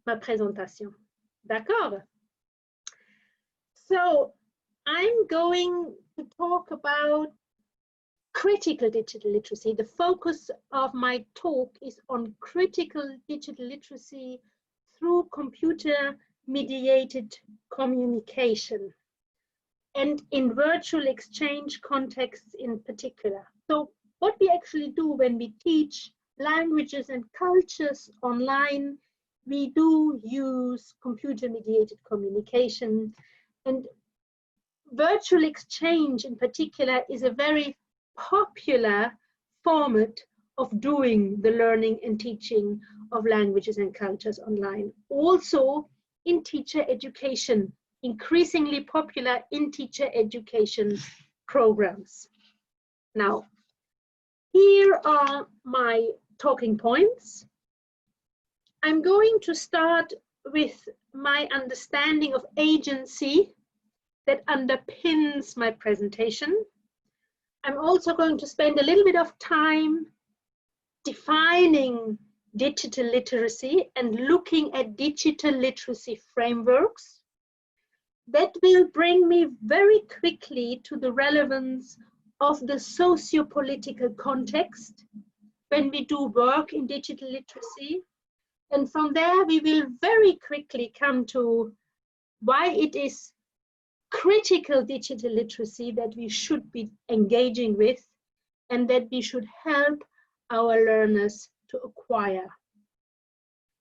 ma présentation. D'accord? So I'm going to talk about critical digital literacy. The focus of my talk is on critical digital literacy through computer-mediated communication and in virtual exchange contexts in particular. So what we actually do when we teach languages and cultures online, we do use computer-mediated communication, and virtual exchange in particular is a very popular format of doing the learning and teaching of languages and cultures online. Also in teacher education, increasingly popular in teacher education programs. Now, here are my talking points. I'm going to start with my understanding of agency that underpins my presentation. I'm also going to spend a little bit of time defining digital literacy and looking at digital literacy frameworks. That will bring me very quickly to the relevance of the socio-political context when we do work in digital literacy. And from there, we will very quickly come to why it is critical digital literacy that we should be engaging with and that we should help our learners to acquire.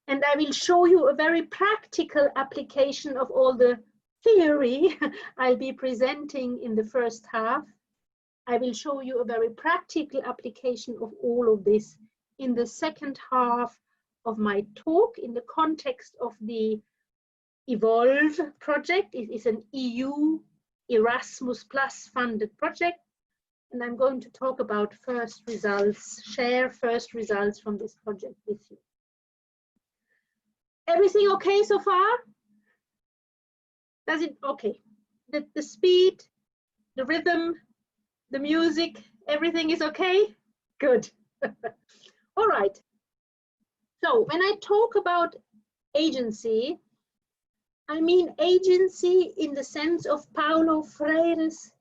And I will show you a very practical application of all the theory I'll be presenting in the first half. I will show you a very practical application of all of this in the second half of my talk in the context of the Evolve project. It is an EU Erasmus Plus funded project, and I'm going to talk about first results, share first results from this project with you. Everything okay so far? Does it okay? The speed, the rhythm, the music, everything is okay? Good. All right. So when I talk about agency, I mean agency in the sense of Paulo Freire's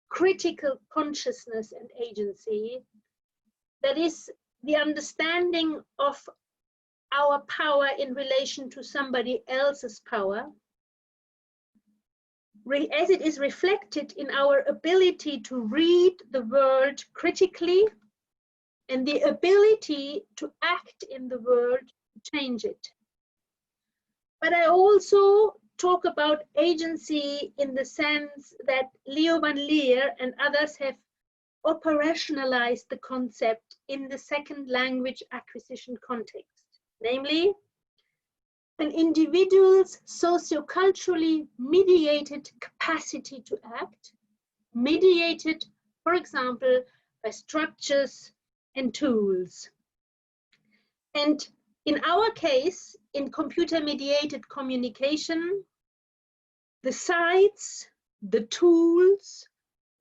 critical consciousness and agency. That is the understanding of our power in relation to somebody else's power, as it is reflected in our ability to read the world critically and the ability to act in the world to change it. But I also talk about agency in the sense that Leo van Leer and others have operationalized the concept in the second language acquisition context, namely an individual's socio-culturally mediated capacity to act, mediated, for example, by structures and tools. And in our case, in computer-mediated communication, the sites, the tools,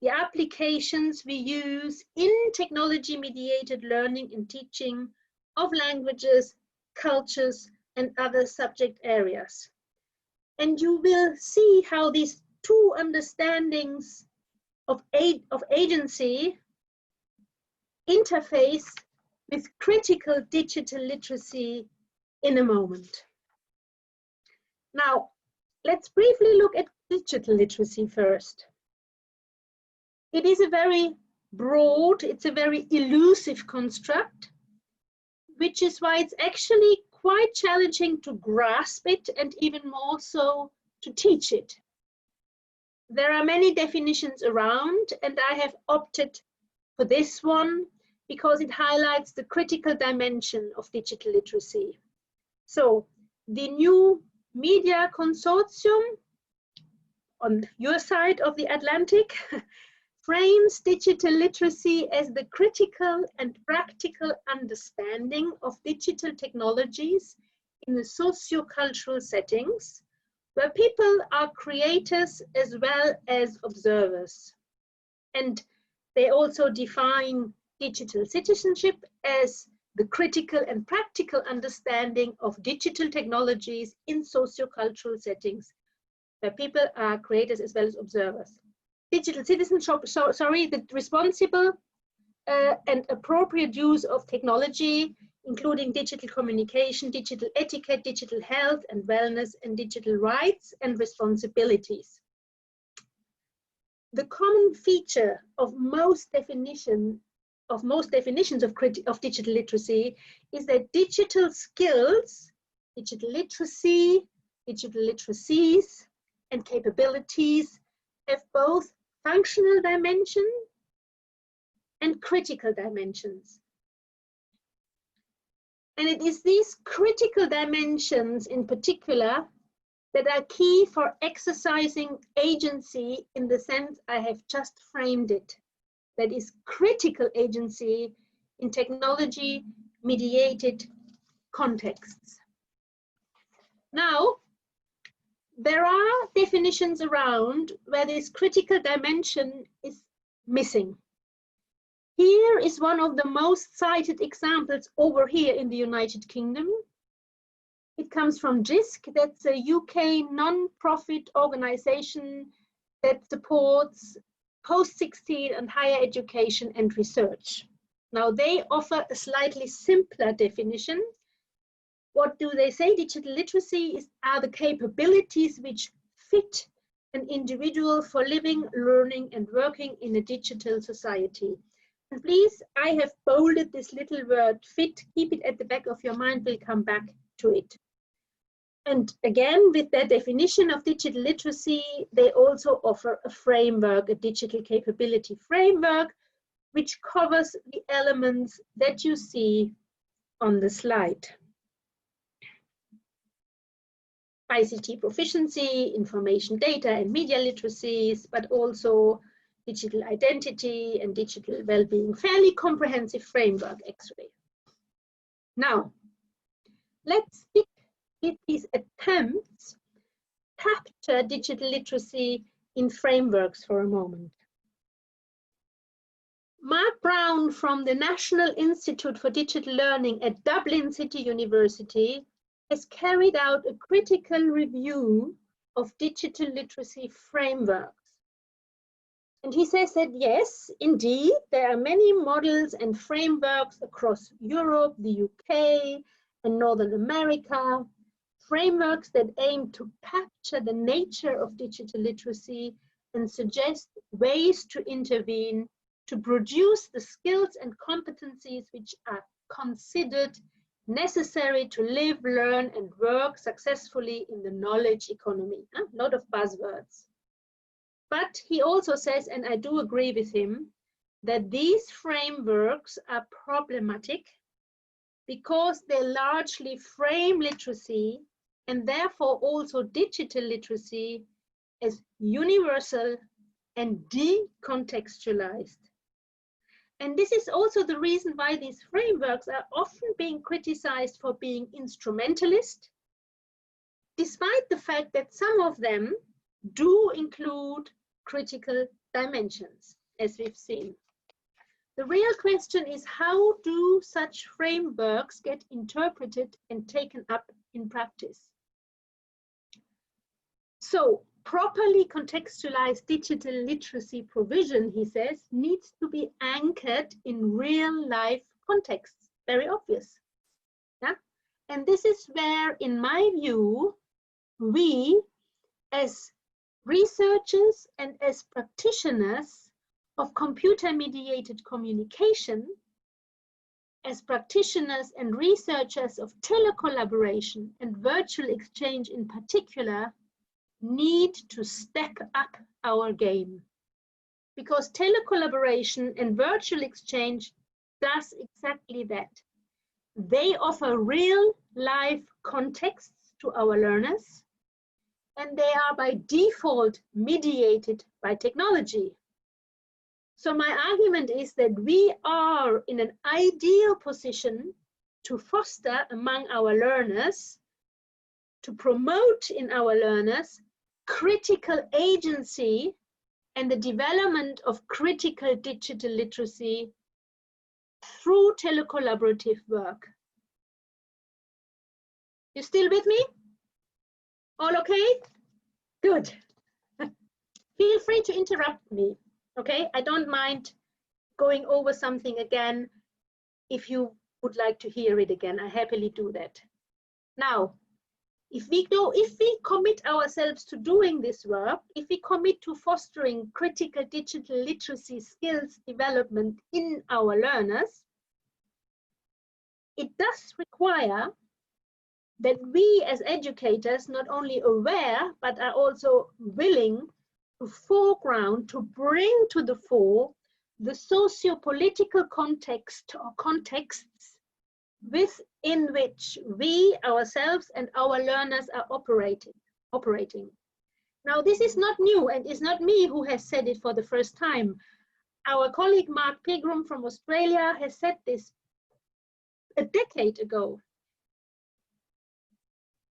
the applications we use in technology-mediated learning and teaching of languages, cultures, and other subject areas. And you will see how these two understandings of agency interface with critical digital literacy in a moment. Now, let's briefly look at digital literacy first. It is a very broad, it's a very elusive construct, which is why it's actually quite challenging to grasp it and even more so to teach it. There are many definitions around, and I have opted for this one because it highlights the critical dimension of digital literacy. So the new media consortium on your side of the Atlantic frames digital literacy as the critical and practical understanding of digital technologies in the socio-cultural settings where people are creators as well as observers. And they also define digital citizenship as the critical and practical understanding of digital technologies in socio-cultural settings, where people are creators as well as observers. Digital citizenship, the responsible and appropriate use of technology, including digital communication, digital etiquette, digital health and wellness, and digital rights and responsibilities. The common feature of most definitions of digital literacy is that digital skills, digital literacy, digital literacies, and capabilities have both functional dimension and critical dimensions. And it is these critical dimensions in particular that are key for exercising agency in the sense I have just framed it. That is critical agency in technology-mediated contexts. Now, there are definitions around where this critical dimension is missing. Here is one of the most cited examples over here in the United Kingdom. It comes from JISC, that's a UK non-profit organization that supports post-16 and higher education and research. Now they offer a slightly simpler definition. What do they say? Digital literacy are the capabilities which fit an individual for living, learning and working in a digital society. And please, I have bolded this little word fit, keep it at the back of your mind, we'll come back to it. And again, with their definition of digital literacy, they also offer a framework, a digital capability framework, which covers the elements that you see on the slide. ICT proficiency, information data and media literacies, but also digital identity and digital well-being. Fairly comprehensive framework, actually. Now, let's pick with these attempts capture digital literacy in frameworks for a moment. Mark Brown from the National Institute for Digital Learning at Dublin City University has carried out a critical review of digital literacy frameworks. And he says that yes, indeed, there are many models and frameworks across Europe, the UK, and Northern America, frameworks that aim to capture the nature of digital literacy and suggest ways to intervene to produce the skills and competencies which are considered necessary to live, learn, and work successfully in the knowledge economy. A lot of buzzwords. But he also says, and I do agree with him, that these frameworks are problematic because they largely frame literacy and therefore also digital literacy as universal and decontextualized. And this is also the reason why these frameworks are often being criticized for being instrumentalist, despite the fact that some of them do include critical dimensions, as we've seen. The real question is, how do such frameworks get interpreted and taken up in practice? So, properly contextualized digital literacy provision, he says, needs to be anchored in real life contexts. Very obvious. Yeah? And this is where, in my view, we as researchers and as practitioners of computer-mediated communication, as practitioners and researchers of telecollaboration and virtual exchange in particular, need to step up our game. Because telecollaboration and virtual exchange does exactly that. They offer real life contexts to our learners, and they are by default mediated by technology. So my argument is that we are in an ideal position to foster among our learners, to promote in our learners critical agency and the development of critical digital literacy through telecollaborative work. You still with me? All okay? Good. Feel free to interrupt me, okay? I don't mind going over something again. If you would like to hear it again, I happily do that. Now, if we commit ourselves to doing this work, if we commit to fostering critical digital literacy skills development in our learners, it does require that we as educators not only aware, but are also willing to foreground, to bring to the fore the socio-political context or contexts within which we ourselves and our learners are operating. Now, this is not new, and it's not me who has said it for the first time. Our colleague Mark Pigram from Australia has said this a decade ago.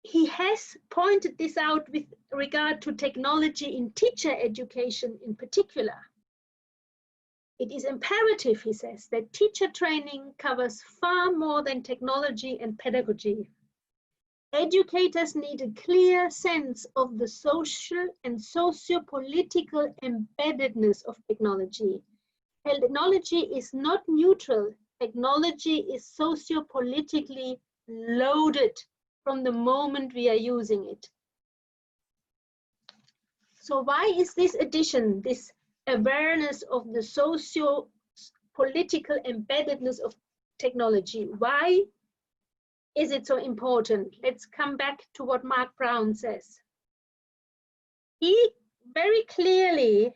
He has pointed this out with regard to technology in teacher education in particular. It is imperative, he says, that teacher training covers far more than technology and pedagogy. Educators need a clear sense of the social and socio-political embeddedness of technology. Technology is not neutral. Technology is socio-politically loaded from the moment we are using it. So why is this addition, this awareness of the socio-political embeddedness of technology? Why is it so important? Let's come back to what Mark Brown says. He very clearly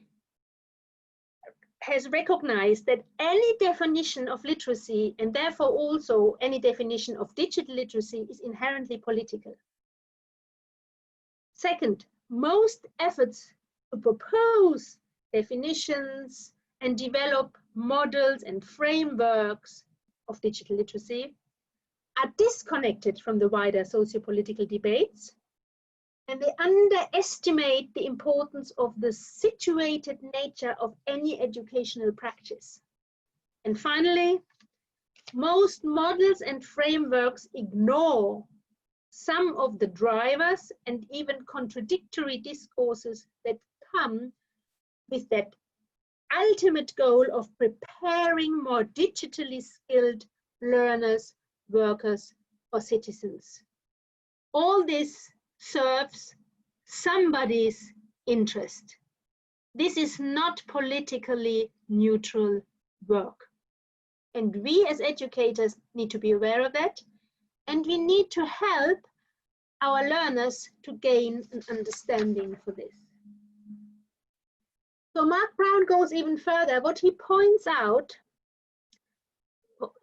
has recognized that any definition of literacy, and therefore also any definition of digital literacy, is inherently political. Second, most efforts to propose definitions and develop models and frameworks of digital literacy are disconnected from the wider socio-political debates, and they underestimate the importance of the situated nature of any educational practice. And finally, most models and frameworks ignore some of the drivers and even contradictory discourses that come with that ultimate goal of preparing more digitally skilled learners, workers, or citizens. All this serves somebody's interest. This is not politically neutral work. And we as educators need to be aware of that, and we need to help our learners to gain an understanding for this. So Mark Brown goes even further. What he points out,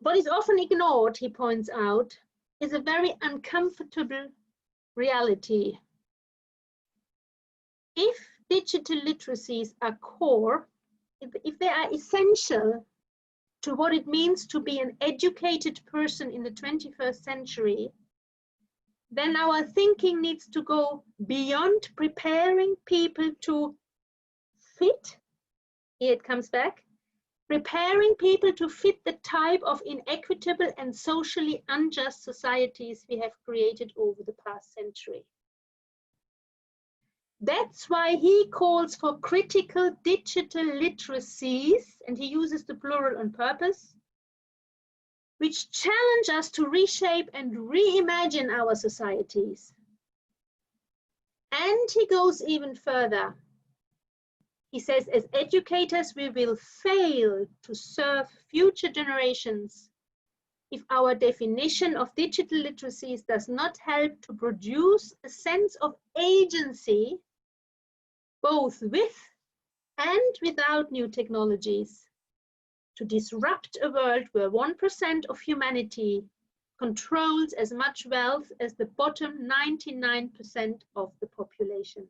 what is often ignored, he points out, is a very uncomfortable reality. If digital literacies are core, if they are essential to what it means to be an educated person in the 21st century, then our thinking needs to go beyond preparing people to fit, here it comes back, preparing people to fit the type of inequitable and socially unjust societies we have created over the past century. That's why he calls for critical digital literacies, and he uses the plural on purpose, which challenge us to reshape and reimagine our societies. And he goes even further. He says, as educators, we will fail to serve future generations if our definition of digital literacies does not help to produce a sense of agency, both with and without new technologies, to disrupt a world where 1% of humanity controls as much wealth as the bottom 99% of the population.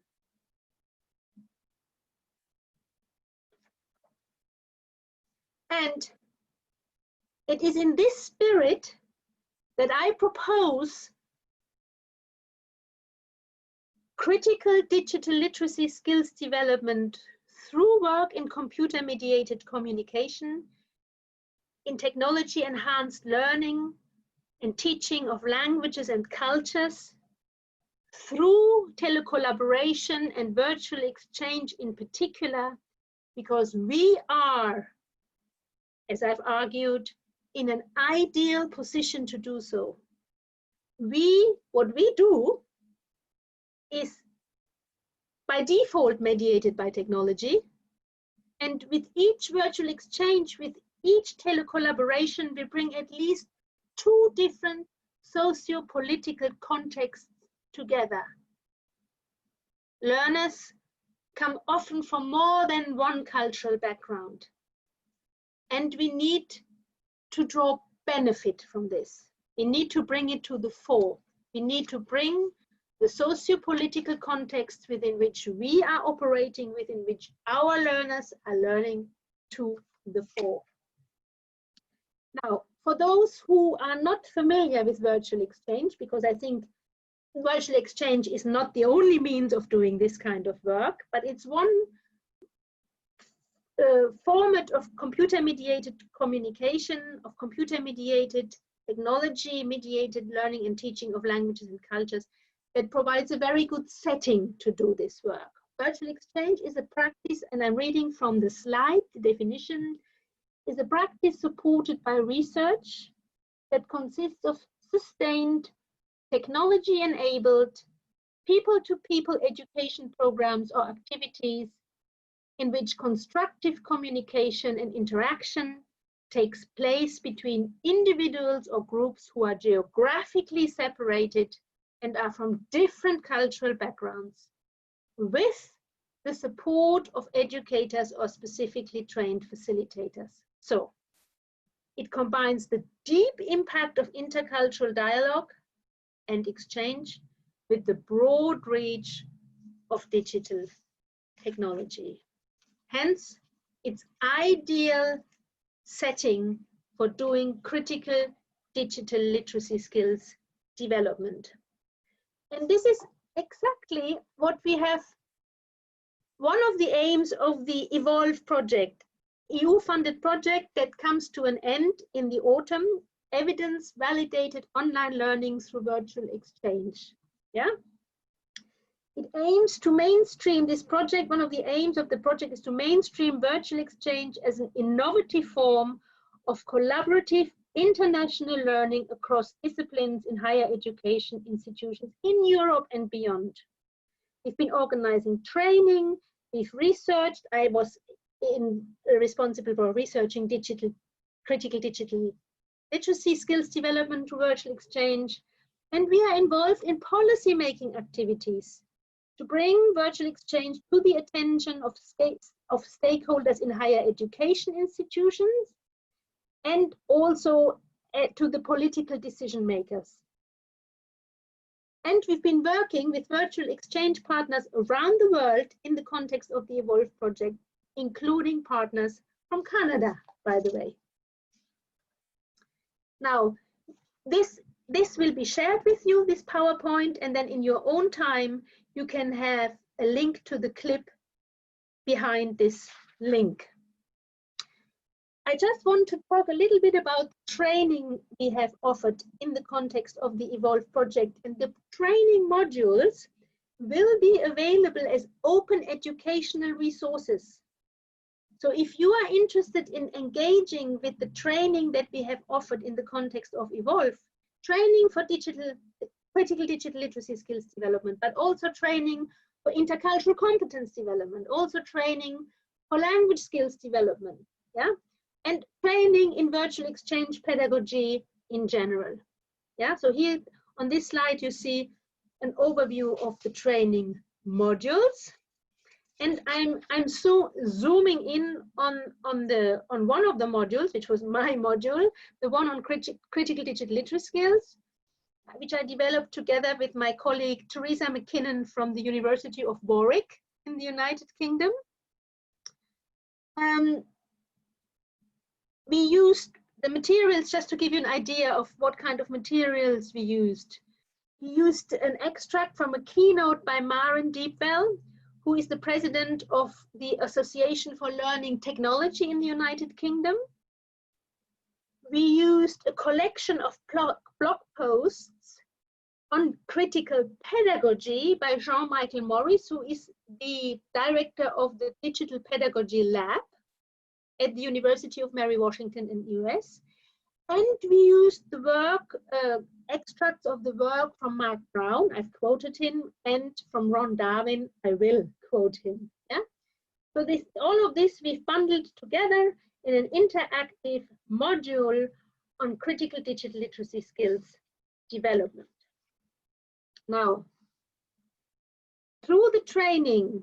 And it is in this spirit that I propose critical digital literacy skills development through work in computer-mediated communication in technology-enhanced learning and teaching of languages and cultures through telecollaboration and virtual exchange in particular, because we are, as I've argued, in an ideal position to do so. What we do is by default mediated by technology, and with each virtual exchange, with each telecollaboration, we bring at least two different socio-political contexts together. Learners come often from more than one cultural background, and we need to draw benefit from this. We need to bring it to the fore. We need to bring the socio-political context within which we are operating, within which our learners are learning, to the fore. Now, for those who are not familiar with virtual exchange, because I think virtual exchange is not the only means of doing this kind of work, but it's one format of computer-mediated communication, of computer-mediated technology-mediated learning and teaching of languages and cultures that provides a very good setting to do this work. Virtual exchange is a practice, and I'm reading from the slide, the definition, is a practice supported by research that consists of sustained, technology-enabled, people-to-people education programs or activities in which constructive communication and interaction takes place between individuals or groups who are geographically separated and are from different cultural backgrounds, with the support of educators or specifically trained facilitators. So it combines the deep impact of intercultural dialogue and exchange with the broad reach of digital technology. Hence, it's ideal setting for doing critical digital literacy skills development. And this is exactly what we have. One of the aims of the EVOLVE project, EU-funded project that comes to an end in the autumn, evidence-validated online learning through virtual exchange. Yeah, it aims to mainstream this project. One of the aims of the project is to mainstream virtual exchange as an innovative form of collaborative international learning across disciplines in higher education institutions in Europe and beyond. We've been organizing training, we've researched. I was responsible for researching critical digital literacy skills development through virtual exchange, and we are involved in policy-making activities to bring virtual exchange to the attention of stakeholders in higher education institutions and also to the political decision makers. And we've been working with virtual exchange partners around the world in the context of the EVOLVE project, including partners from Canada, by the way. Now, this will be shared with you, this PowerPoint, and then in your own time, you can have a link to the clip behind this link. I just want to talk a little bit about training we have offered in the context of the EVOLVE project, and the training modules will be available as open educational resources. So if you are interested in engaging with the training that we have offered in the context of EVOLVE, training for critical digital literacy skills development, but also training for intercultural competence development, also training for language skills development, yeah, and training in virtual exchange pedagogy in general. Yeah, so here on this slide you see an overview of the training modules, and I'm so zooming in on one of the modules, which was my module, the one on critical digital literacy skills, which I developed together with my colleague Teresa McKinnon from the University of Warwick in the United Kingdom. We used the materials, just to give you an idea of what kind of materials we used. We used an extract from a keynote by Maren Deepwell, who is the president of the Association for Learning Technology in the United Kingdom. we used a collection of blog posts on critical pedagogy by Jean-Michel Morris, who is the director of the Digital Pedagogy Lab at the University of Mary Washington in the US. And we used the work, extracts of the work from Mark Brown, I've quoted him, and from Ron Darwin, I will quote him. Yeah? So all of this we've bundled together in an interactive module on critical digital literacy skills development. Now, through the training,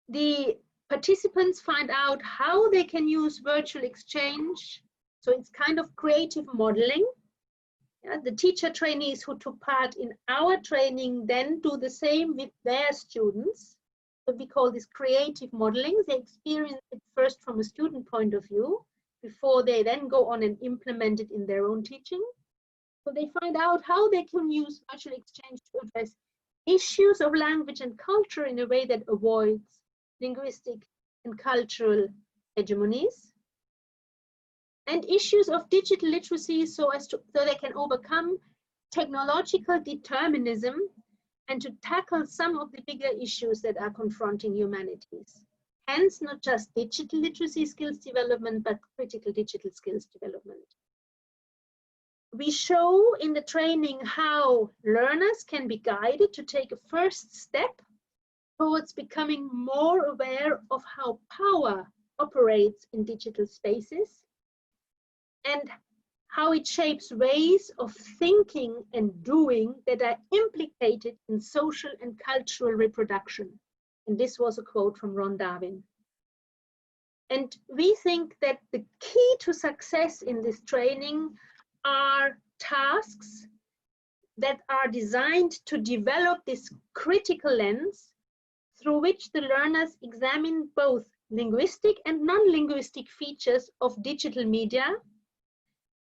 the participants find out how they can use virtual exchange. So it's kind of creative modeling. Yeah, the teacher trainees who took part in our training then do the same with their students. So we call this creative modeling. They experience it first from a student point of view before they then go on and implement it in their own teaching. So they find out how they can use virtual exchange to address issues of language and culture in a way that avoids linguistic and cultural hegemonies, and issues of digital literacy so they can overcome technological determinism and to tackle some of the bigger issues that are confronting humanities. Hence, not just digital literacy skills development, but critical digital skills development. We show in the training how learners can be guided to take a first step towards becoming more aware of how power operates in digital spaces and how it shapes ways of thinking and doing that are implicated in social and cultural reproduction. And this was a quote from Ron Darwin. And we think that the key to success in this training are tasks that are designed to develop this critical lens through which the learners examine both linguistic and non-linguistic features of digital media,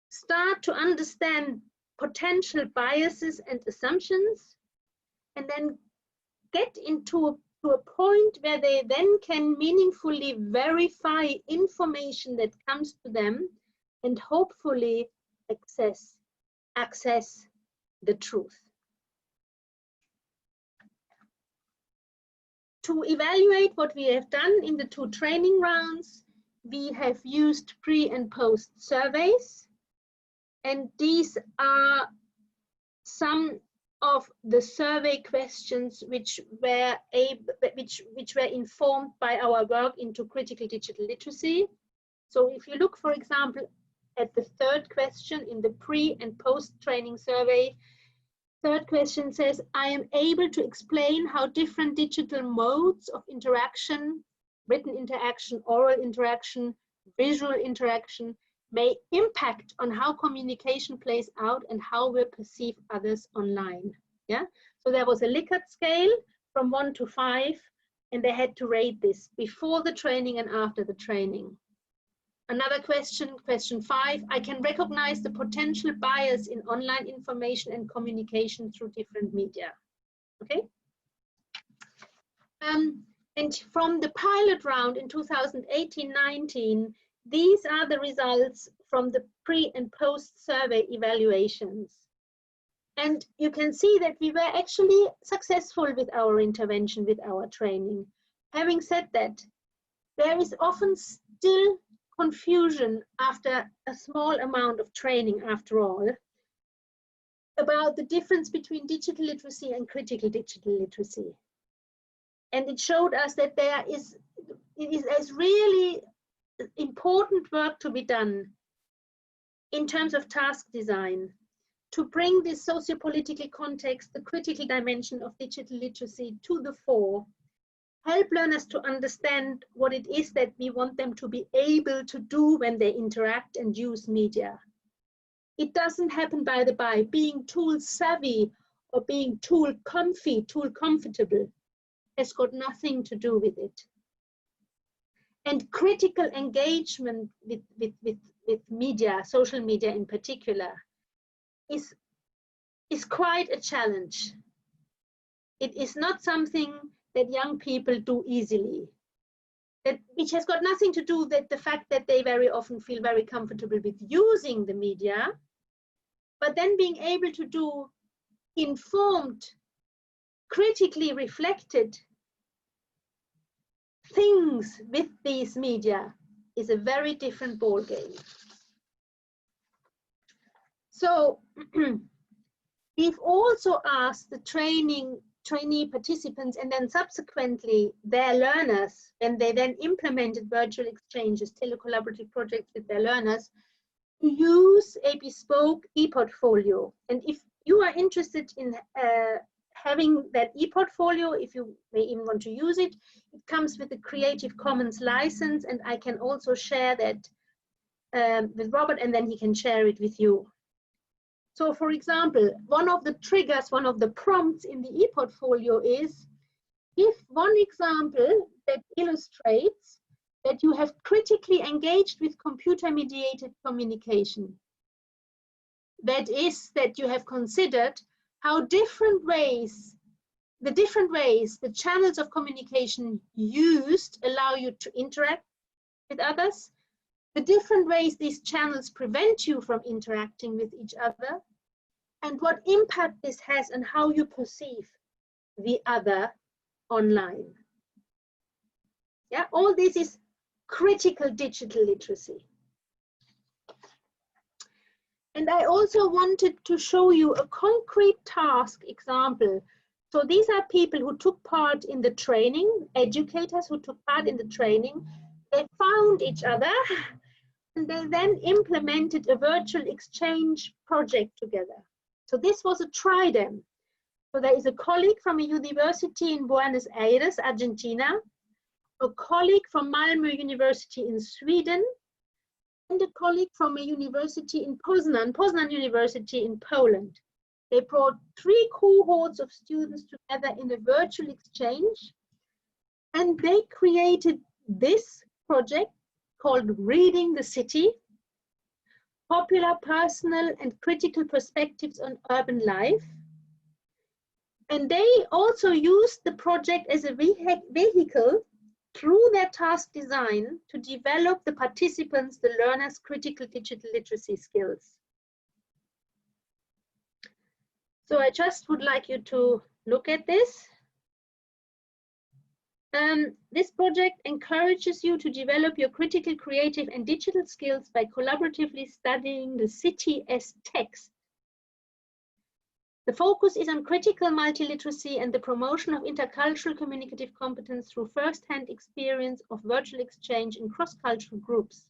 start to understand potential biases and assumptions, and then get into a point where they then can meaningfully verify information that comes to them and hopefully access the truth. To evaluate what we have done in the 2 training rounds, we have used pre and post surveys, and these are some of the survey questions which were informed by our work into critical digital literacy. So if you look, for example, at the 3rd question in the pre and post training survey, 3rd question says, I am able to explain how different digital modes of interaction, written interaction, oral interaction, visual interaction, may impact on how communication plays out and how we perceive others online. Yeah, so there was a Likert scale from 1 to 5, and they had to rate this before the training and after the training. Another question, question 5, I can recognize the potential bias in online information and communication through different media. Okay. And from the pilot round in 2018-19, these are the results from the pre and post survey evaluations. And you can see that we were actually successful with our intervention, with our training. Having said that, there is often still confusion after a small amount of training, after all, about the difference between digital literacy and critical digital literacy. And it showed us that there's really important work to be done in terms of task design to bring this socio-political context, the critical dimension of digital literacy to the fore, help learners to understand what it is that we want them to be able to do when they interact and use media. It doesn't happen by the by. Being tool savvy or being tool comfortable has got nothing to do with it. And critical engagement with media, social media in particular, is quite a challenge. It is not something that young people do easily. which has got nothing to do with the fact that they very often feel very comfortable with using the media, but then being able to do informed, critically reflected things with these media is a very different ball game. So we've also asked the trainee participants and then subsequently their learners, and they then implemented virtual exchanges, telecollaborative projects with their learners, to use a bespoke e-portfolio. And if you are interested in having that e-portfolio, if you may even want to use it, it comes with a Creative Commons license, and I can also share that with Robert, and then he can share it with you. So for example, one of the triggers, one of the prompts in the e-portfolio is, give one example that illustrates that you have critically engaged with computer-mediated communication. That is, that you have considered how the channels of communication used allow you to interact with others, the different ways these channels prevent you from interacting with each other, and what impact this has on how you perceive the other online. Yeah, all this is critical digital literacy. And I also wanted to show you a concrete task example. So these are people who took part in the training, educators who took part in the training. They found each other and they then implemented a virtual exchange project together. So this was a trident. So there is a colleague from a university in Buenos Aires, Argentina, a colleague from Malmö University in Sweden, and a colleague from a university in Poznan University in Poland. They brought 3 cohorts of students together in a virtual exchange, and they created this project called Reading the City, Popular, Personal and Critical Perspectives on Urban Life. And they also used the project as a vehicle through their task design to develop the participants, the learners' critical digital literacy skills. So I just would like you to look at this. This project encourages you to develop your critical, creative and digital skills by collaboratively studying the city as text. The focus is on critical multiliteracy and the promotion of intercultural communicative competence through first-hand experience of virtual exchange in cross-cultural groups.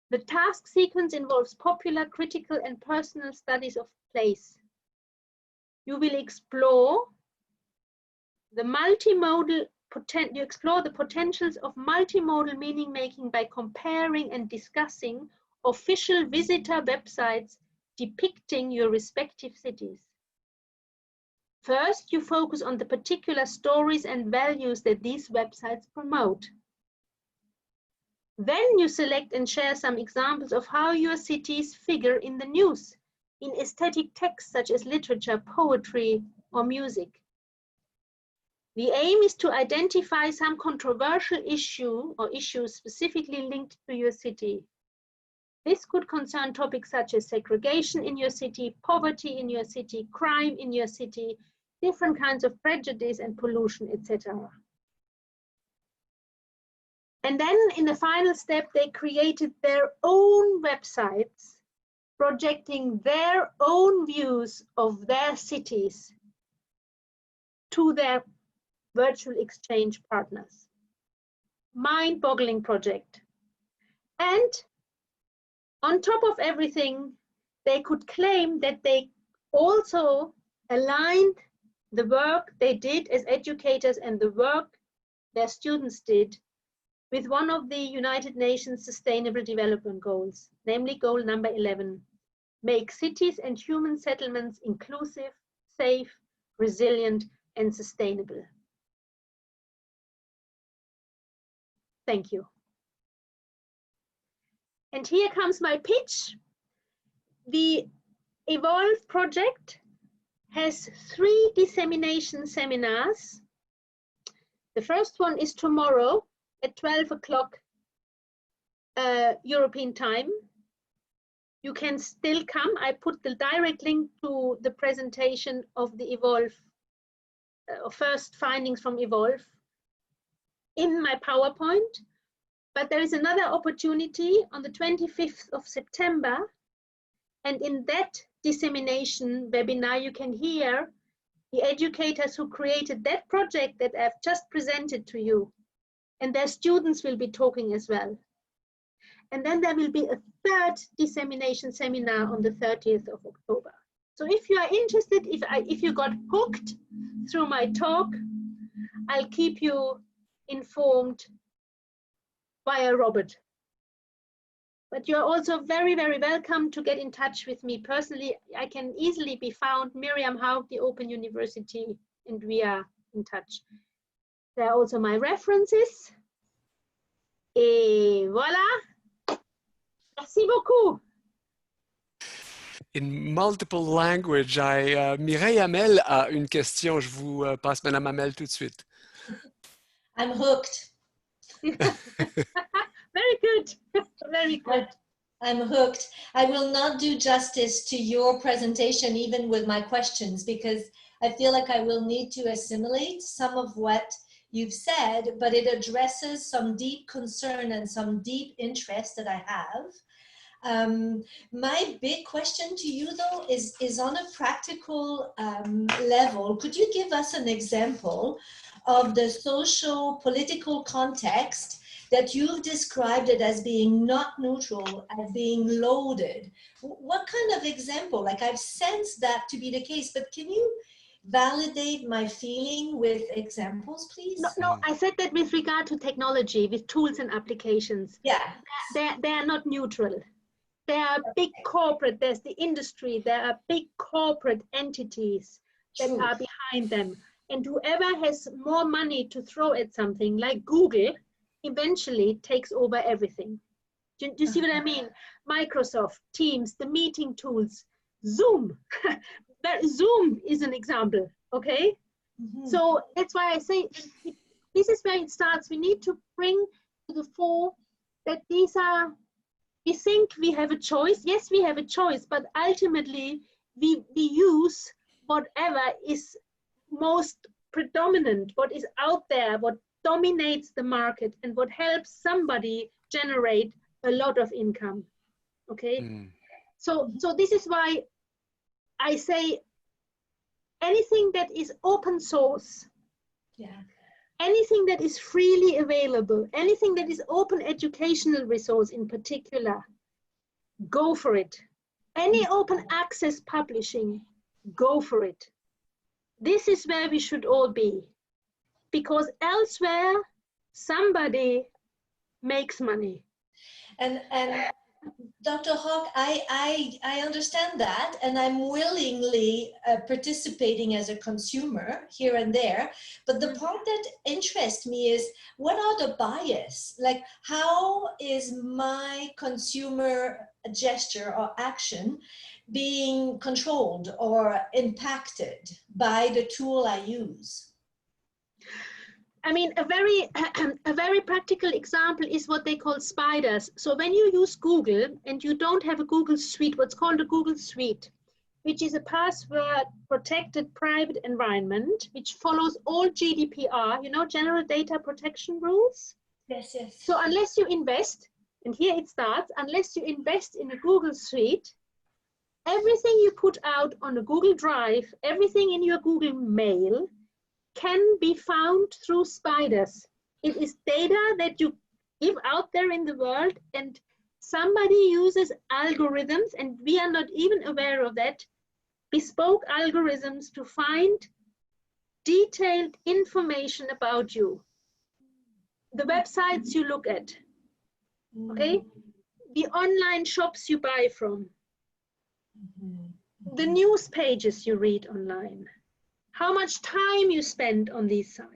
The task sequence involves popular, critical and personal studies of place. You will explore the potentials of multimodal meaning making by comparing and discussing official visitor websites depicting your respective cities. First, you focus on the particular stories and values that these websites promote. Then you select and share some examples of how your cities figure in the news, in aesthetic texts such as literature, poetry, or music. The aim is to identify some controversial issue or issues specifically linked to your city. This could concern topics such as segregation in your city, poverty in your city, crime in your city, different kinds of prejudice and pollution, etc. And then in the final step, they created their own websites, projecting their own views of their cities to their virtual exchange partners. Mind-boggling project. And on top of everything, they could claim that they also aligned the work they did as educators and the work their students did with one of the United Nations Sustainable Development Goals, namely goal number 11, make cities and human settlements inclusive, safe, resilient, and sustainable. Thank you. And here comes my pitch. The Evolve project has 3 dissemination seminars. The first one is tomorrow at 12 o'clock European time. You can still come. I put the direct link to the presentation of the Evolve, first findings from Evolve in my PowerPoint. But there is another opportunity on the 25th of September. And in that dissemination webinar, you can hear the educators who created that project that I've just presented to you. And their students will be talking as well. And then there will be a third dissemination seminar on the 30th of October. So if you are interested, if you got hooked through my talk, I'll keep you informed via Robert. But you're also very, very welcome to get in touch with me personally. I can easily be found, Miriam Haug, the Open University, and we are in touch. There are also my references. Et voilà. Merci beaucoup. In multiple language, Mireille Hamel a une question. Je vous passe Madame Hamel tout de suite. I'm hooked. Very good. Very good. I'm hooked. I will not do justice to your presentation, even with my questions, because I feel like I will need to assimilate some of what you've said, but it addresses some deep concern and some deep interest that I have. My big question to you, though, is on a practical level. Could you give us an example of the socio-political context that you've described it as being not neutral, as being loaded? What kind of example? Like, I've sensed that to be the case, but can you validate my feeling with examples, please? No, I said that with regard to technology, with tools and applications. Yeah. They are not neutral. There are big corporate, there's the industry, there are big corporate entities that are behind them. And whoever has more money to throw at something, like Google, eventually takes over everything. Do you see what I mean? Microsoft, Teams, the meeting tools, Zoom. Zoom is an example, okay? So that's why I say this is where it starts. We need to bring to the fore that these are, we think we have a choice. Yes, we have a choice, but ultimately we use whatever is most predominant, what is out there, what dominates the market, and what helps somebody generate a lot of income, okay? So this is why I say anything that is open source, anything that is freely available, anything that is open educational resource in particular, go for it. Any open access publishing, go for it. This is where we should all be, because elsewhere somebody makes money. And Dr. Haug, I understand that, and I'm willingly participating as a consumer here and there. But the part that interests me is, what are the bias? Like, how is my consumer gesture or action being controlled or impacted by the tool I use? I mean, a very practical example is what they call spiders. So when you use Google and you don't have a Google Suite, what's called a Google Suite, which is a password protected private environment, which follows all GDPR, you know, general data protection rules. Yes, yes. So unless you invest, and here it starts, unless you invest in a Google Suite, everything you put out on a Google Drive, everything in your Google Mail, can be found through spiders. It is data that you give out there in the world, and somebody uses algorithms, and we are not even aware of that, bespoke algorithms to find detailed information about you. The websites you look at, okay? The online shops you buy from, the news pages you read online, how much time you spend on these sites.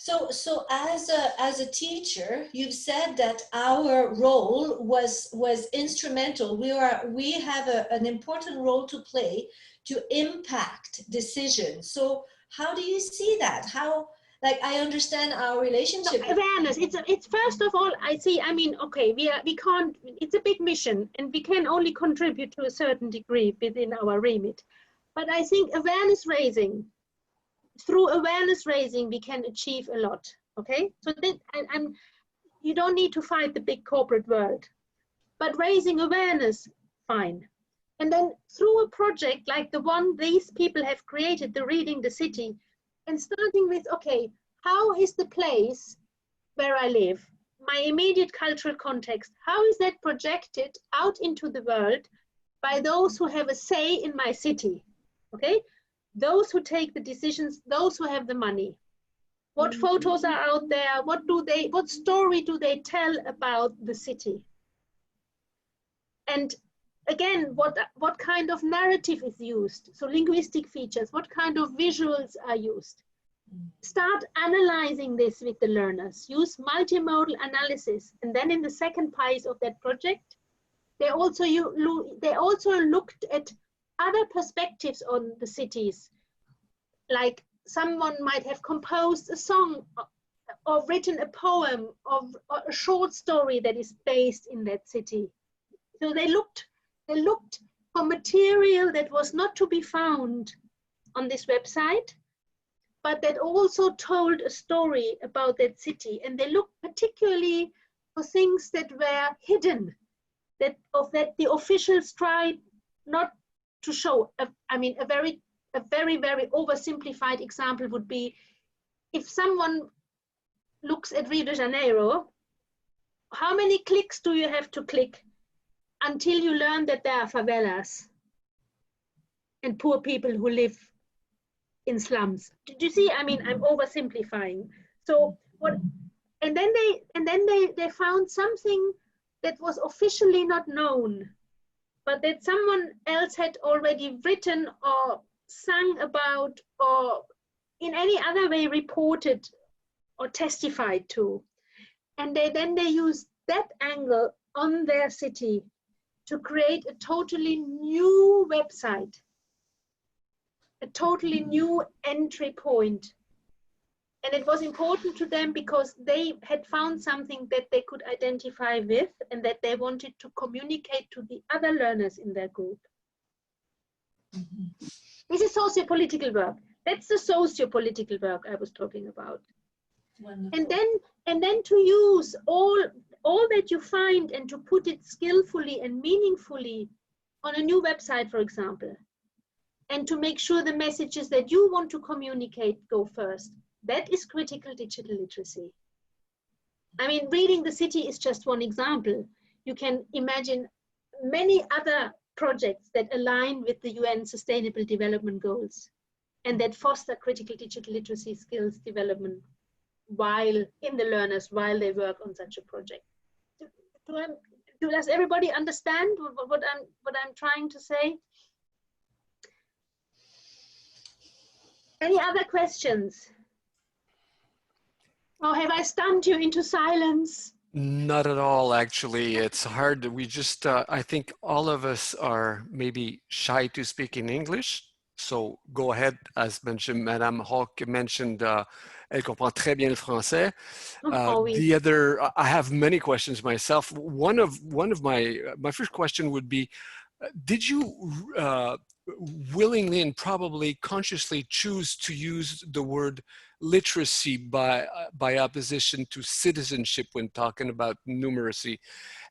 So as a teacher, you've said that our role was instrumental. We have an important role to play to impact decisions. So How do you see that? How, like, I understand our relationship. No, awareness. It's first of all, I see. I mean, okay, we can't. It's a big mission, and we can only contribute to a certain degree within our remit. But I think awareness raising, through awareness raising, we can achieve a lot. Okay, so that you don't need to fight the big corporate world, but raising awareness, fine. And then through a project like the one these people have created, the Reading the City, and starting with, okay, how is the place where I live, my immediate cultural context, how is that projected out into the world by those who have a say in my city, okay? Those who take the decisions, those who have the money. What photos are out there? What story do they tell about the city? And again, what kind of narrative is used? So linguistic features, what kind of visuals are used? Start analyzing this with the learners. Use multimodal analysis. And then in the second phase of that project, they also looked at other perspectives on the cities. Like someone might have composed a song or written a poem or a short story that is based in that city. So they looked for material that was not to be found on this website, but that also told a story about that city. And they looked particularly for things that were hidden, that the officials tried not to show. I mean, a very oversimplified example would be, if someone looks at Rio de Janeiro, how many clicks do you have to click until you learn that there are favelas and poor people who live in slums? Did you see? I mean, I'm oversimplifying. So what? And then they found something that was officially not known, but that someone else had already written or sung about, or in any other way reported or testified to. And they used that angle on their city to create a totally new website, a totally new entry point. And it was important to them because they had found something that they could identify with and that they wanted to communicate to the other learners in their group. Mm-hmm. This is socio-political work. That's the socio-political work I was talking about. Wonderful. And then to use all that you find and to put it skillfully and meaningfully on a new website, for example, and to make sure the messages that you want to communicate go first. That is critical digital literacy. I mean, Reading the City is just one example. You can imagine many other projects that align with the UN Sustainable Development Goals and that foster critical digital literacy skills development while in the learners, while they work on such a project. Does everybody understand what I'm trying to say? Any other questions? Or have I stunned you into silence? Not at all, actually. It's hard. We just, I think all of us are maybe shy to speak in English. So go ahead, as mentioned, Madame Hawk mentioned, elle comprend très bien le français. The other, I have many questions myself. One of my first question would be, did you willingly and probably consciously choose to use the word literacy by opposition to citizenship when talking about numeracy?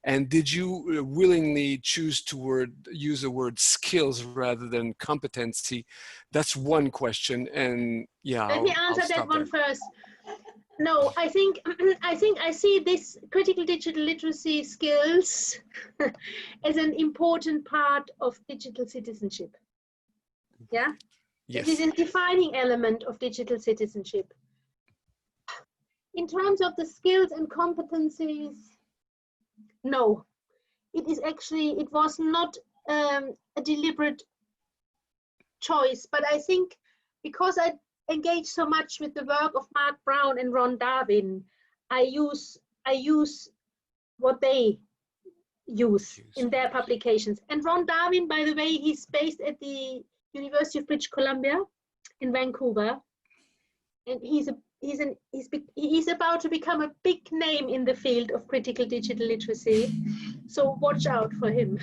And did you willingly choose to use the word skills rather than competency? That's one question. And yeah, let me answer that one first. No, I think I see this critical digital literacy skills as an important part of digital citizenship. Yeah? Yes. This is a defining element of digital citizenship. In terms of the skills and competencies, no. It was not a deliberate choice, but I think because I engage so much with the work of Mark Brown and Ron Darwin, I use what they use in their publications. And Ron Darwin, by the way, he's based at the University of British Columbia, in Vancouver, and he's about to become a big name in the field of critical digital literacy. So watch out for him.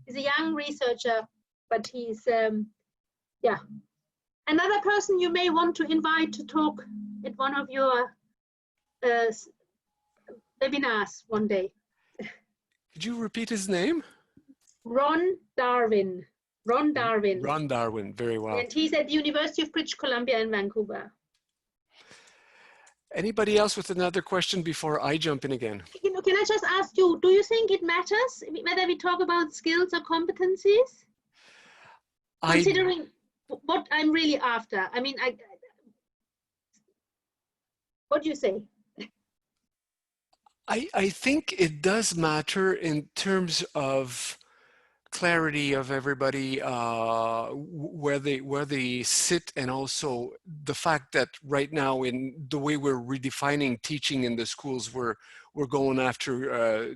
He's a young researcher, but he's yeah. Another person you may want to invite to talk at one of your webinars one day. Could you repeat his name? Ron Darwin. Ron Darwin. Ron Darwin, very well. And he's at the University of British Columbia in Vancouver. Anybody else with another question before I jump in again? Can I just ask you, do you think it matters whether we talk about skills or competencies? Considering what I'm really after. I mean, what do you say? I think it does matter in terms of clarity of everybody, where they sit, and also the fact that right now, in the way we're redefining teaching in the schools, we're going after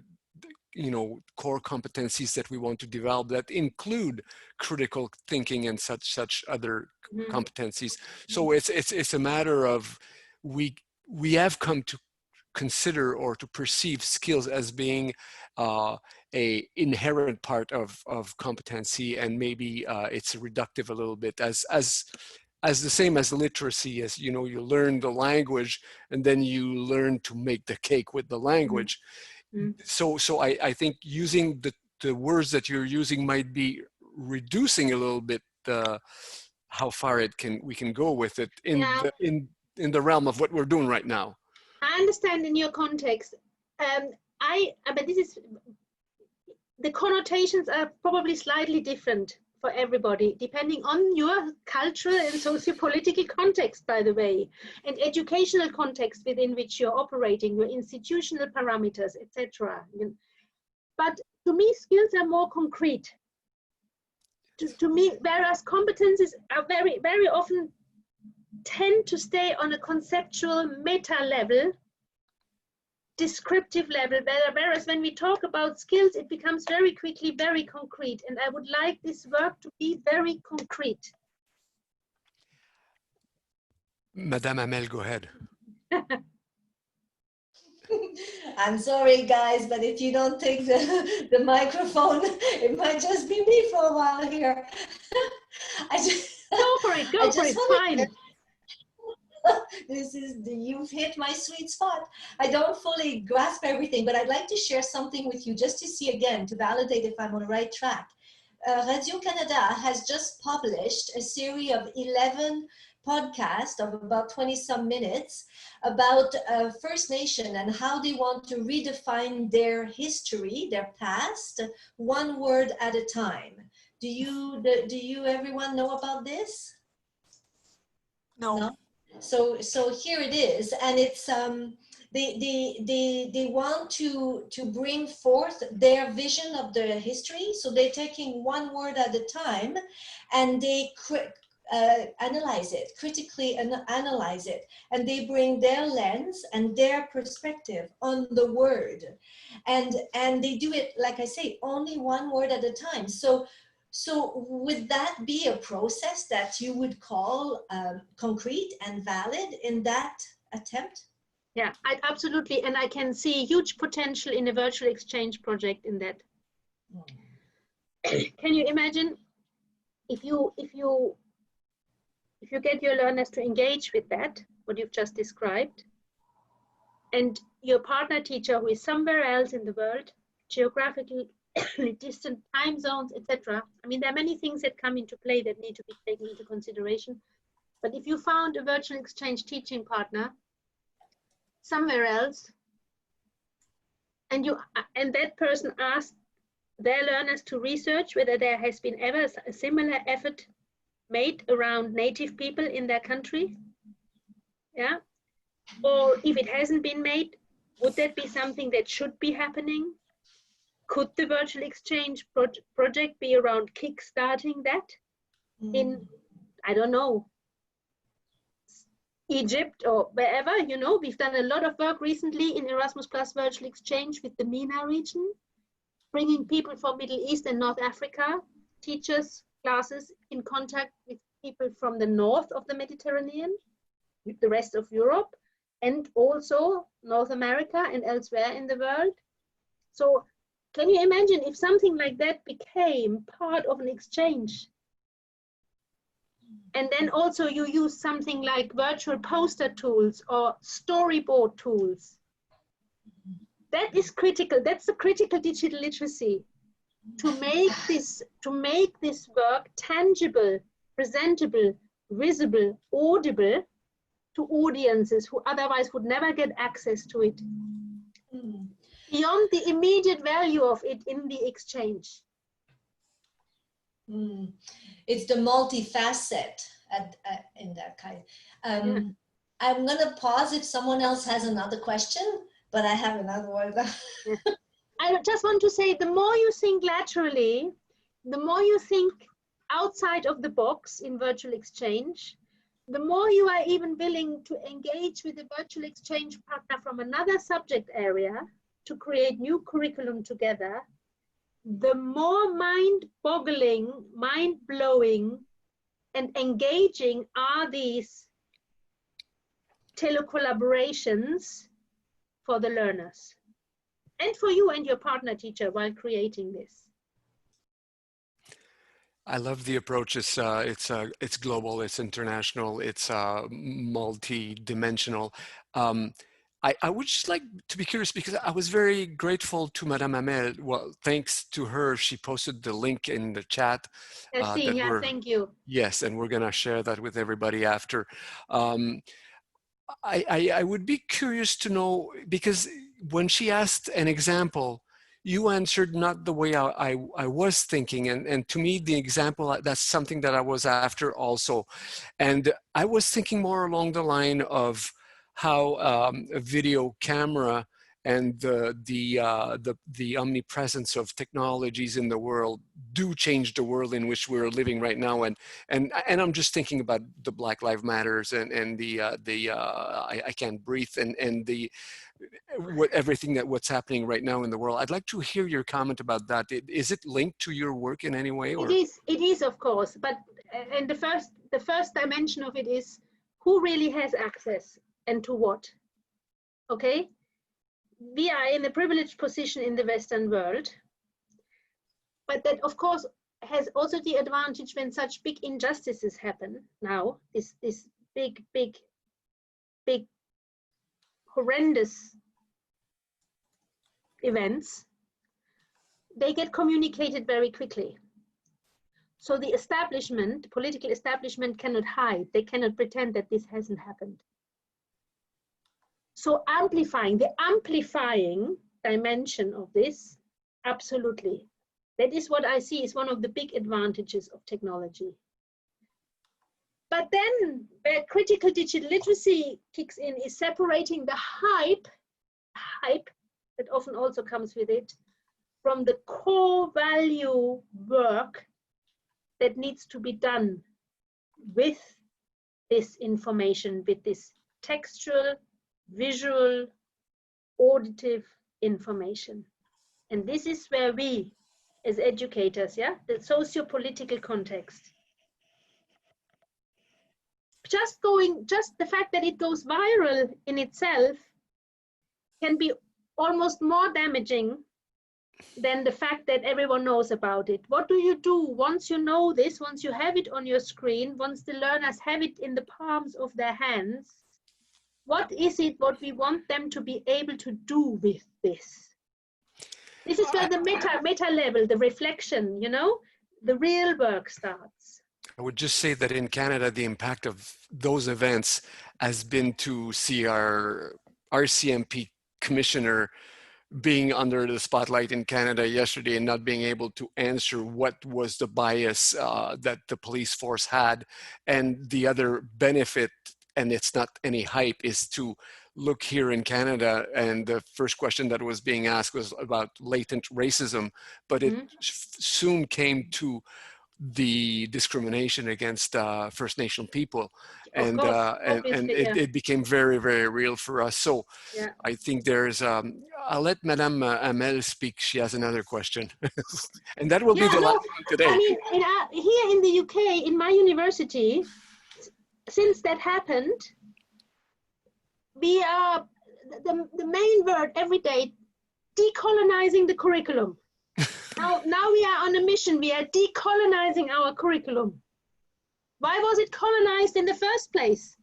you know, core competencies that we want to develop that include critical thinking and such other competencies. So it's a matter of we have come to consider or to perceive skills as being a inherent part of competency, and maybe it's reductive a little bit as the same as literacy, as you know, you learn the language and then you learn to make the cake with the language. So I think using the words that you're using might be reducing a little bit how far we can go with it in the realm of what we're doing right now. I understand in your context. But this is, the connotations are probably slightly different for everybody, depending on your cultural and socio-political context, by the way, and educational context within which you're operating, your institutional parameters, etc. But to me, skills are more concrete. To me, whereas competences are very, very often tend to stay on a conceptual meta level, descriptive level, whereas when we talk about skills, it becomes very quickly very concrete, and I would like this work to be very concrete. Madame Amel, go ahead. I'm sorry, guys, but if you don't take the microphone, it might just be me for a while here. Go for it, fine. You've hit my sweet spot. I don't fully grasp everything, but I'd like to share something with you just to see again, to validate if I'm on the right track. Radio-Canada has just published a series of 11 podcasts of about 20-some minutes about First Nation and how they want to redefine their history, their past, one word at a time. Do you everyone know about this? No? So here it is, and it's they want to bring forth their vision of the history. So they're taking one word at a time, and they analyze it, critically analyze it, and they bring their lens and their perspective on the word, and they do it, like I say, only one word at a time. So would that be a process that you would call concrete and valid in that attempt? Yeah, absolutely. And I can see huge potential in a virtual exchange project in that. Can you imagine if you get your learners to engage with that, what you've just described, and your partner teacher who is somewhere else in the world, geographically distant time zones, etc. I mean, there are many things that come into play that need to be taken into consideration. But if you found a virtual exchange teaching partner somewhere else, and that person asked their learners to research whether there has been ever a similar effort made around native people in their country, yeah, or if it hasn't been made, would that be something that should be happening? Could the virtual exchange project be around kickstarting that in, I don't know, Egypt or wherever? You know, we've done a lot of work recently in Erasmus Plus virtual exchange with the MENA region, bringing people from Middle East and North Africa, teachers, classes in contact with people from the north of the Mediterranean, the rest of Europe, and also North America and elsewhere in the world. So can you imagine if something like that became part of an exchange? And then also you use something like virtual poster tools or storyboard tools. That is critical. That's the critical digital literacy, to make this work tangible, presentable, visible, audible to audiences who otherwise would never get access to it. Beyond the immediate value of it in the exchange. It's the multifaceted in that kind. I'm going to pause if someone else has another question, but I have another one. I just want to say, the more you think laterally, the more you think outside of the box in virtual exchange, the more you are even willing to engage with a virtual exchange partner from another subject area to create new curriculum together, the more mind-boggling, mind-blowing, and engaging are these telecollaborations for the learners and for you and your partner teacher while creating this. I love the approach. It's global, it's international, it's multi-dimensional. I would just like to be curious, because I was very grateful to Madame Hamel. Well, thanks to her, she posted the link in the chat. Thank you. Yes, and we're gonna share that with everybody after. I would be curious to know, because when she asked an example, you answered not the way I was thinking. And to me, the example, that's something that I was after also. And I was thinking more along the line of how a video camera and the omnipresence of technologies in the world do change the world in which we're living right now. And I'm just thinking about the Black Lives Matters and I can't breathe and everything what's happening right now in the world. I'd like to hear your comment about that. Is it linked to your work in any way? Or? It is, of course. But and the first dimension of it is who really has access and to what. Okay. We are in a privileged position in the Western world, but that of course has also the advantage when such big injustices happen now, this big horrendous events, they get communicated very quickly. So the establishment, political establishment, cannot hide, they cannot pretend that this hasn't happened. So the amplifying dimension of this, absolutely. That is what I see is one of the big advantages of technology. But then where critical digital literacy kicks in is separating the hype that often also comes with it from the core value work that needs to be done with this information, with this textual, visual, auditive information. And this is where we, as educators, the socio-political context, just the fact that it goes viral in itself can be almost more damaging than the fact that everyone knows about it. What do you do once you know this, once you have it on your screen, once the learners have it in the palms of their hands? What is it what we want them to be able to do with this? This is where the meta level, the reflection, the real work starts. I would just say that in Canada, the impact of those events has been to see our RCMP commissioner being under the spotlight in Canada yesterday and not being able to answer what was the bias that the police force had. And the other benefit, and it's not any hype, is to look here in Canada, and the first question that was being asked was about latent racism, but it soon came to the discrimination against First Nation people, and it became very, very real for us. So yeah. I think there's I'll let Madame Amel speak. She has another question. And that will be the last one today. I mean, here in the UK, in my university, since that happened, we are the main word every day, decolonizing the curriculum. Now we are on a mission. We are decolonizing our curriculum. Why was it colonized in the first place?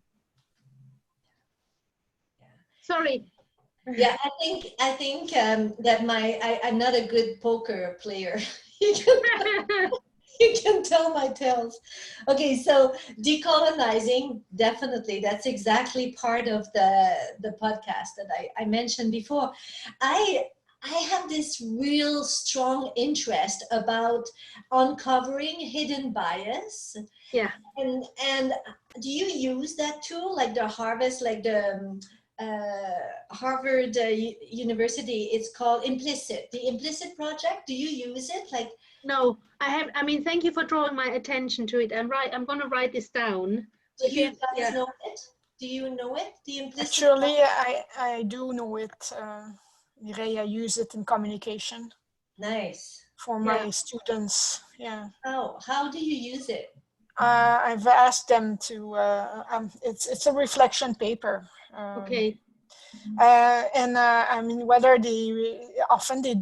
Sorry. Yeah, I think that I'm not a good poker player. You can tell my tales. Okay, so decolonizing, definitely, that's exactly part of the podcast that I mentioned before. I have this real strong interest about uncovering hidden bias. Yeah. And do you use that tool, like the Harvest, like the Harvard University? It's called the Implicit Project. Do you use it? Like, no, I mean, thank you for drawing my attention to it. I'm going to write this down. Do you guys know it? Do you know it? The Implicit Actually, I do know it. I use it in communication. Nice. For my students, yeah. How do you use it? I've asked them to, it's a reflection paper. Okay. And I mean, whether often they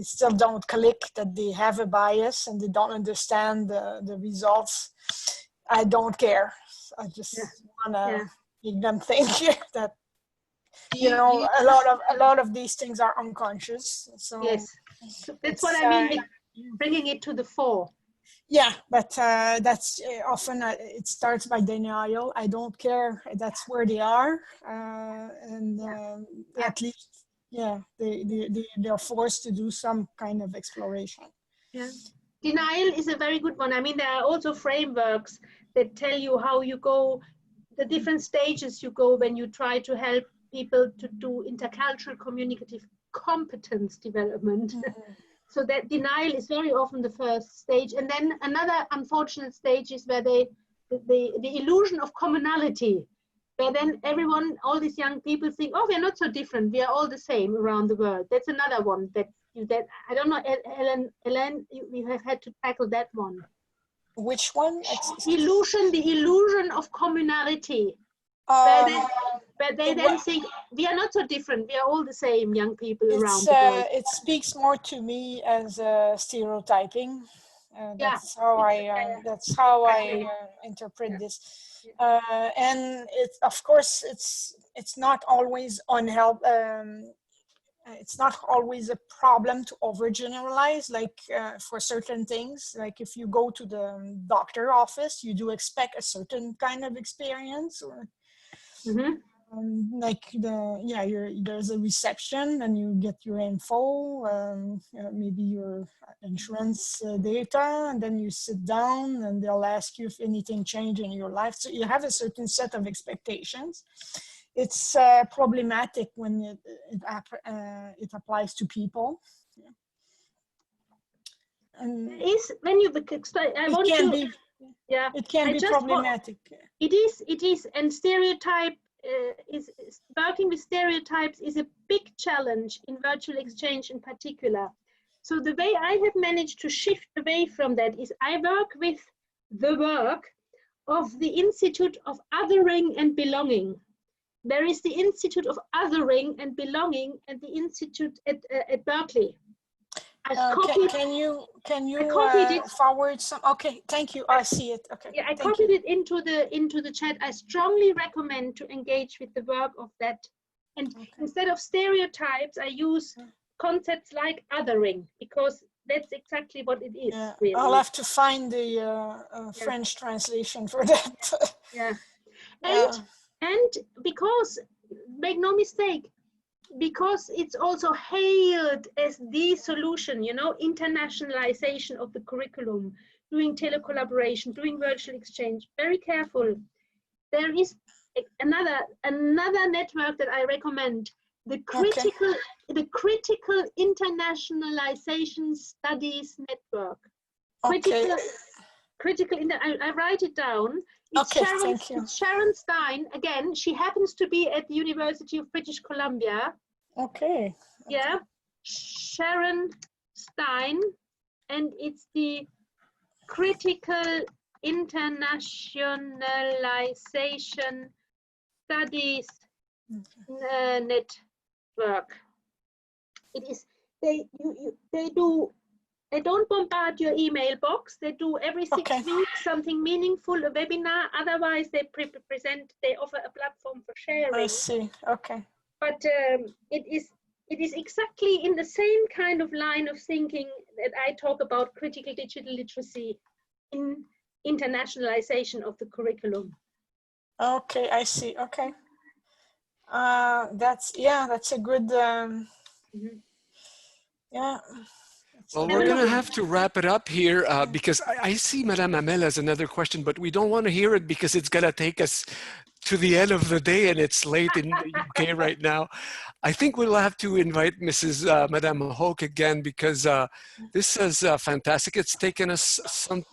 still don't click that they have a bias and they don't understand the results. I don't care. I just want to make them think that, a lot of these things are unconscious. So yes, that's what I mean with bringing it to the fore. Yeah, but that's often it starts by denial. I don't care. That's where they are, at least, they're forced to do some kind of exploration. Yeah, denial is a very good one. I mean, there are also frameworks that tell you how you go, the different stages you go when you try to help people to do intercultural communicative competence development. Mm-hmm. So that denial is very often the first stage. And then another unfortunate stage is where the illusion of commonality, where then all these young people think, oh, we're not so different. We are all the same around the world. That's another one that I don't know, Hélène, you have had to tackle that one. Which one? The illusion of communality. Where they then think, we are not so different, we are all the same, young people around the world. It speaks more to me as stereotyping. That's how I interpret this. And of course, it's not always it's not always a problem to overgeneralize, like for certain things. Like if you go to the doctor office, you do expect a certain kind of experience, or there's a reception and you get your info, maybe your insurance data, and then you sit down and they'll ask you if anything changed in your life. So you have a certain set of expectations. It's problematic when it applies to people. And it can be problematic. It is, and stereotype working with stereotypes is a big challenge in virtual exchange in particular. So the way I have managed to shift away from that is I work with the work of the Institute of Othering and Belonging. There is the Institute of Othering and Belonging and the Institute at Berkeley. Can you forward some? Okay, thank you. I see it. Okay. Yeah, I copied it into the chat. I strongly recommend to engage with the work of that. And instead of stereotypes, I use concepts like othering, because that's exactly what it is. Yeah. Really. I'll have to find the French translation for that. Yeah. And because, make no mistake, because it's also hailed as the solution, internationalization of the curriculum, doing telecollaboration, doing virtual exchange. Very careful. There is another network that I recommend, the Critical Internationalization Studies Network. Okay. I write it down. It's Okay, thank you. It's Sharon Stein. Again, she happens to be at the University of British Columbia. Okay. Yeah, Sharon Stein, and it's the Critical Internationalization Studies Network. It is they don't bombard your email box. They do every 6 weeks something meaningful, a webinar. Otherwise, they they offer a platform for sharing. I see. Okay. But it is exactly in the same kind of line of thinking that I talk about critical digital literacy in internationalization of the curriculum. Okay, I see. Okay. That's a good yeah. Well, we're going to have to wrap it up here because I see Madame Hamel has another question, but we don't want to hear it because it's going to take us to the end of the day and it's late in the UK right now. I think we'll have to invite Mrs. Madame Hoke again because this is fantastic. It's taken us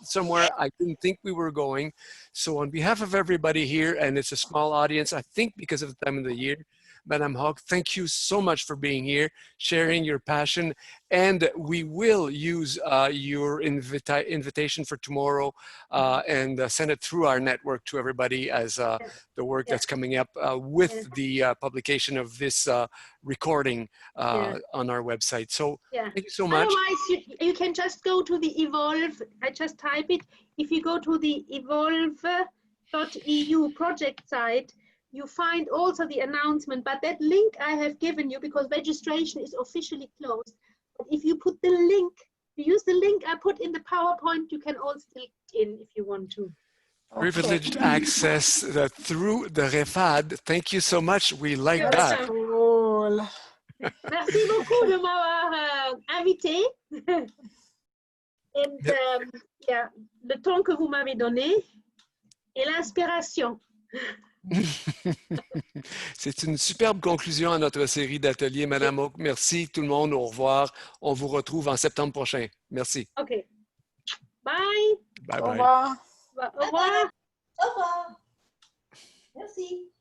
somewhere I didn't think we were going. So on behalf of everybody here, and it's a small audience, I think because of the time of the year, Madame Hoke, thank you so much for being here, sharing your passion, and we will use your invitation for tomorrow and send it through our network to everybody as the work that's coming up with the publication of this recording on our website. So thank you so much. Otherwise, you can just go to the Evolve. I just type it. If you go to the evolve.eu project site, you find also the announcement, but that link I have given you because registration is officially closed. But if you put the link, use the link I put in the PowerPoint, you can also click in if you want to. Privileged access through the REFAD. Thank you so much. We like that. Cool. Merci beaucoup de m'avoir invité. Et le temps que vous m'avez donné et l'inspiration. C'est une superbe conclusion à notre série d'ateliers, Madame Hoke. Merci tout le monde. Au revoir. On vous retrouve en septembre prochain. Merci. OK. Bye. Bye bye. Au revoir. Au revoir. Au revoir. Merci.